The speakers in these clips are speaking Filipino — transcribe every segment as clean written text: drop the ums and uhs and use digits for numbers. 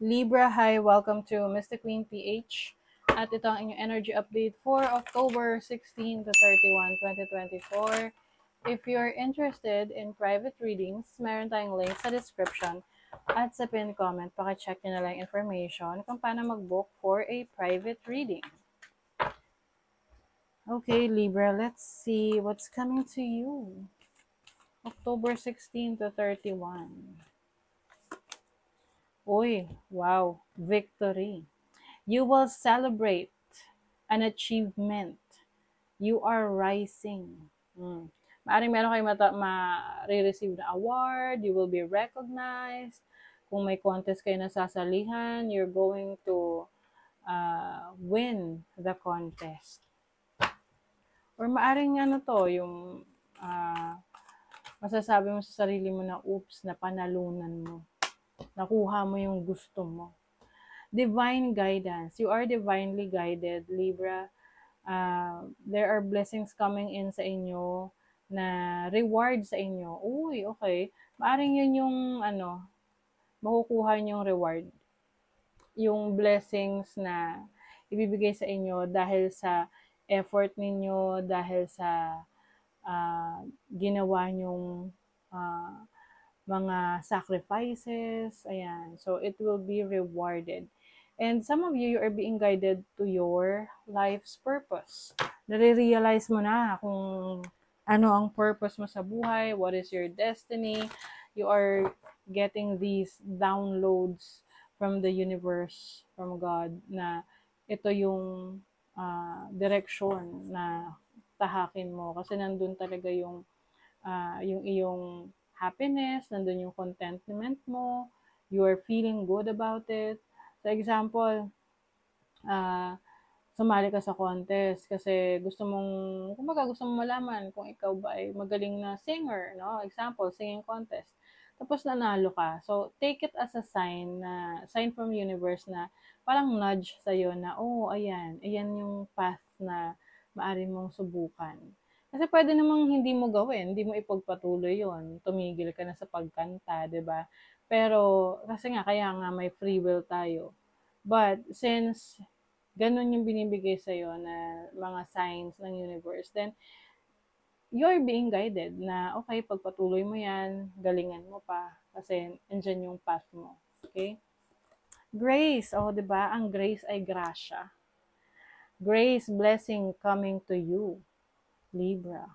Libra, hi, welcome to Mystic Queen PH. At ito ang inyong energy update for October 16 to 31, 2024. If you're interested in private readings, meron tayong link sa description at sa pin comment. Paki-check nyo na lang information kung paano mag-book for a private reading. Okay, Libra, let's see what's coming to you. October 16 to 31. Uy, wow, victory. You will celebrate an achievement. You are rising. Maaring meron kayo ma-receive na award, you will be recognized. Kung may contest kayo na sasalihan, you're going to win the contest. Or maaring ano to, yung masasabi mo sa sarili mo na, oops, napanalunan mo. Nakuha mo yung gusto mo. Divine guidance. You are divinely guided, Libra. There are blessings coming in sa inyo na reward sa inyo. Uy, okay. Maaring yun yung makukuha niyong reward. Yung blessings na ibibigay sa inyo dahil sa effort ninyo, dahil sa ginawa nyong mga sacrifices. Ayan. So, it will be rewarded. And some of you are being guided to your life's purpose. Nare-realize mo na kung ano ang purpose mo sa buhay, what is your destiny. You are getting these downloads from the universe, from God, na ito yung direction na tahakin mo. Kasi nandun talaga yung iyong happiness, nandun yung contentment mo, you are feeling good about it. So, example, sumali ka sa contest kasi gusto mong malaman kung ikaw ba ay magaling na singer, no? Example, singing contest. Tapos nanalo ka. So, take it as a sign from universe na parang nudge sa'yo na, oh, ayan yung path na maaari mong subukan. Kasi pwede namang hindi mo gawin, hindi mo ipagpatuloy yon, tumigil ka na sa pagkanta, 'di ba? Pero kasi nga kaya nga may free will tayo. But since ganun yung binibigay sa iyo na mga signs ng universe, then you're being guided na okay, pagpatuloy mo 'yan, galingan mo pa kasi andyan yung path mo. Okay? Grace, 'di ba? Ang grace ay grasya. Grace, blessing coming to you, Libra.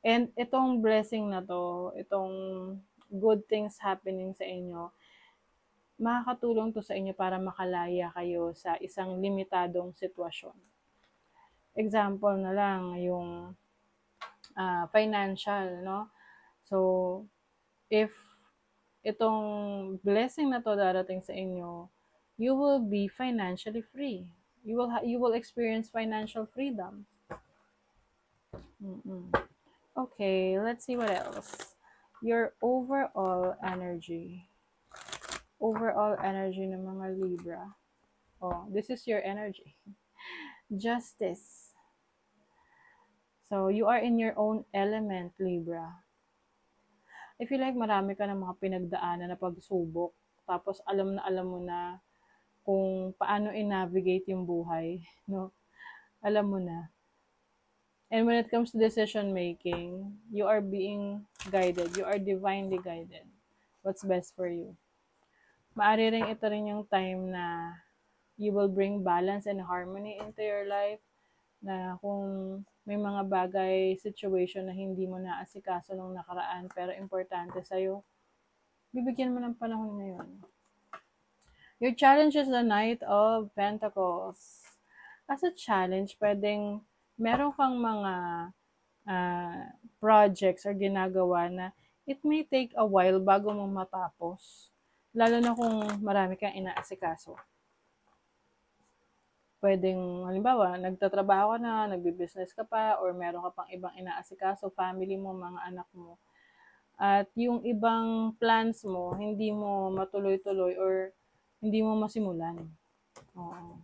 And itong blessing na to, itong good things happening sa inyo, makakatulong to sa inyo para makalaya kayo sa isang limitadong sitwasyon. Example na lang, yung financial, no? So, if itong blessing na to darating sa inyo, you will be financially free. You will experience financial freedom. Okay, let's see what else. Your overall energy. Overall energy ng mga Libra. Oh, this is your energy. Justice. So, you are in your own element, Libra. I feel like marami ka ng mga pinagdaanan na pagsubok. Tapos, alam mo na kung paano i-navigate yung buhay. No? Alam mo na. And when it comes to decision making, you are being guided. You are divinely guided. What's best for you? Maari rin ito rin yung time na you will bring balance and harmony into your life, na kung may mga bagay, situation na hindi mo naasikaso nung nakaraan pero importante sa'yo, bibigyan mo ng panahon ngayon. Your challenge is the Knight of Pentacles. As a challenge, pwedeng meron kang mga projects or ginagawa na it may take a while bago mo matapos. Lalo na kung marami kang inaasikaso. Pwedeng, halimbawa, nagtatrabaho ka na, nagbi-business ka pa, or meron ka pang ibang inaasikaso, family mo, mga anak mo. At yung ibang plans mo, hindi mo matuloy-tuloy or hindi mo masimulan. Oo.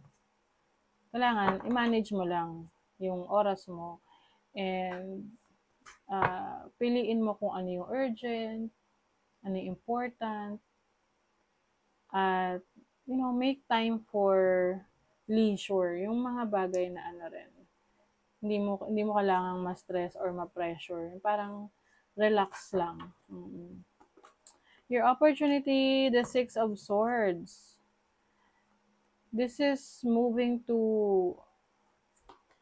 Kailangan, i-manage mo lang yung oras mo and piliin mo kung ano yung urgent, ano yung important, at make time for leisure, yung mga bagay na ano rin. Hindi mo kailangang ma-stress or ma-pressure. Parang relax lang. Your opportunity, the Six of Swords. This is moving to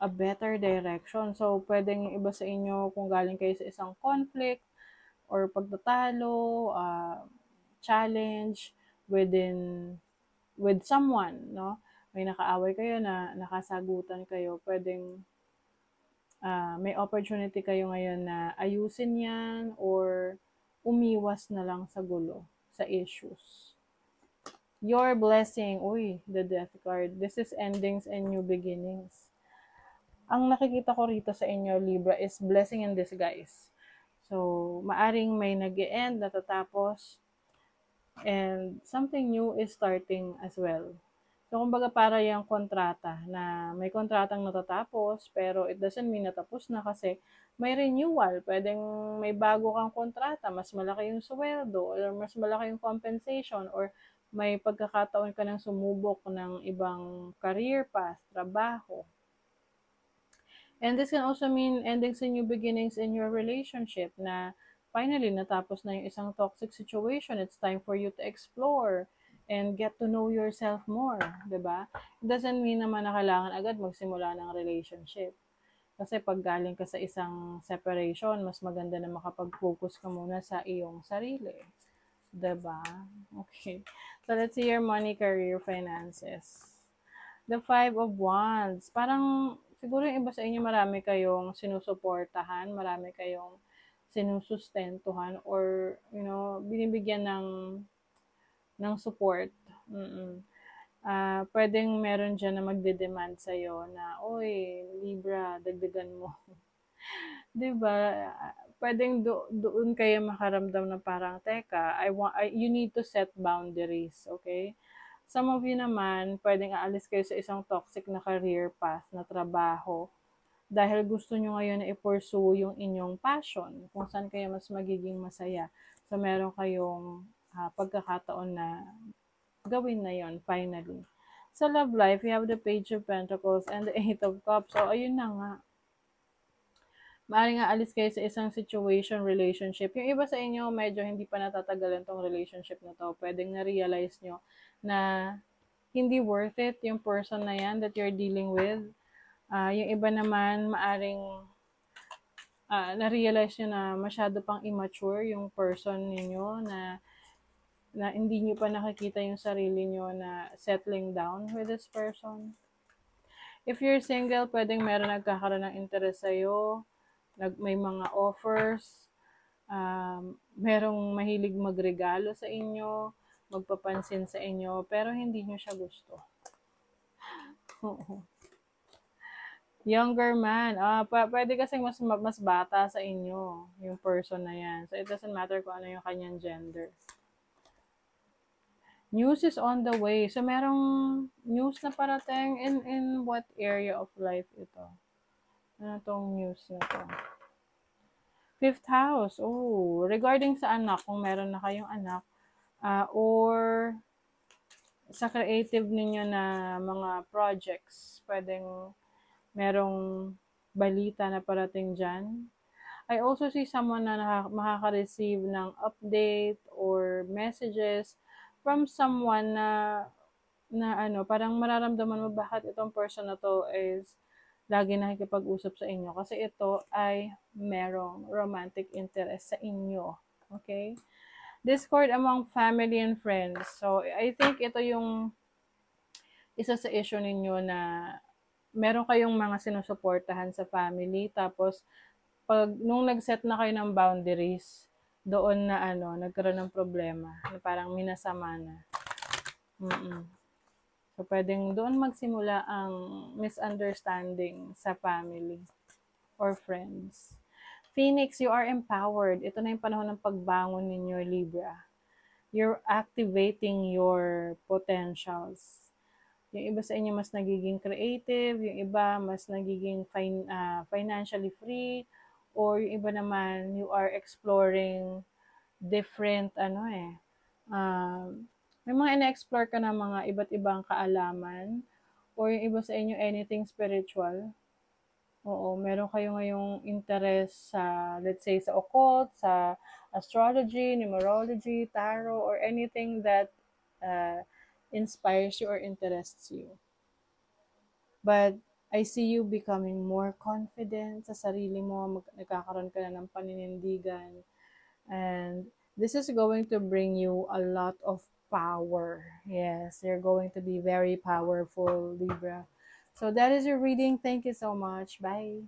a better direction. So, pwedeng iba sa inyo kung galing kayo sa isang conflict or pagtatalo, challenge with someone, no? May nakaaway kayo na nakasagutan kayo, pwedeng may opportunity kayo ngayon na ayusin yan or umiwas na lang sa gulo, sa issues. Your blessing, uy, the Death card. This is endings and new beginnings. Ang nakikita ko rito sa inyo, Libra, is blessing in disguise. So, maaring may nag-e-end, natatapos, and something new is starting as well. So, kumbaga para yung kontrata na may kontratang natatapos, pero it doesn't mean natapos na kasi may renewal. Pwedeng may bago kang kontrata, mas malaki yung sweldo, or mas malaki yung compensation, or may pagkakataon ka ng sumubok ng ibang career path, trabaho. And this can also mean endings and new beginnings in your relationship na finally natapos na yung isang toxic situation. It's time for you to explore and get to know yourself more, 'di ba? It doesn't mean naman na kailangan agad magsimula ng relationship. Kasi pag galing ka sa isang separation, mas maganda na makapag-focus ka muna sa iyong sarili. 'Di ba? Okay. So let's see your money, career, finances. The Five of Wands. Parang siguro yung iba sa inyo marami kayong sinusuportahan, marami kayong sinusustentuhan or binibigyan ng support. Pwedeng meron dyan na magde-demand sa'yo na, "Uy, Libra, dagdagan mo." 'Di ba? Pwedeng doon kayo makaramdam na parang, "Teka, you need to set boundaries." Okay? Some of you naman, pwedeng aalis kayo sa isang toxic na career path na trabaho dahil gusto nyo ngayon na i-pursue yung inyong passion, kung saan kayo mas magiging masaya. So, meron kayong pagkakataon na gawin na yon finally. Sa love life, you have the Page of Pentacles and the Eight of Cups. So, ayun na nga. Maaaring aalis kayo sa isang situation, relationship. Yung iba sa inyo, medyo hindi pa natatagalan tong relationship na to. Pwedeng na-realize nyo na hindi worth it yung person na yan that you're dealing with. Yung iba naman, maaring na-realize nyo na masyado pang immature yung person ninyo na hindi nyo pa nakikita yung sarili nyo na settling down with this person. If you're single, pwedeng meron nagkakaroon ng interest sa'yo, may mga offers, merong mahilig magregalo sa inyo, magpapansin sa inyo, pero hindi nyo siya gusto. Younger man, pwede kasing mas bata sa inyo, yung person na yan. So, it doesn't matter kung ano yung kanyang gender. News is on the way. So, merong news na parating in what area of life ito? Ano tong news na to? Fifth house. Oh, regarding sa anak, kung meron na kayong anak, or sa creative ninyo na mga projects, pwedeng merong balita na parating dyan. I also see someone na makaka-receive ng update or messages from someone na parang mararamdaman mo bakit itong person na to is lagi nakikipag-usap sa inyo. Kasi ito ay merong romantic interest sa inyo. Okay? Discord among family and friends. So, I think ito yung isa sa issue ninyo na meron kayong mga sinusuportahan sa family. Tapos, nung nag-set na kayo ng boundaries, doon na nagkaroon ng problema. Na parang minasama na. So, pwedeng doon magsimula ang misunderstanding sa family or friends. Phoenix, you are empowered. Ito na yung panahon ng pagbangon ninyo, Libra. You're activating your potentials. Yung iba sa inyo mas nagiging creative, yung iba mas nagiging financially free, or yung iba naman, you are exploring different May mga ina-explore ka na mga iba't ibang kaalaman or yung iba sa inyo anything spiritual? Oo, meron kayo ngayong interest sa, let's say, sa occult, sa astrology, numerology, tarot, or anything that uh, inspires you or interests you. But I see you becoming more confident sa sarili mo, nagkakaroon ka na ng paninindigan, and this is going to bring you a lot of power. Yes, you're going to be very powerful, Libra. So that is your reading. Thank you so much. Bye.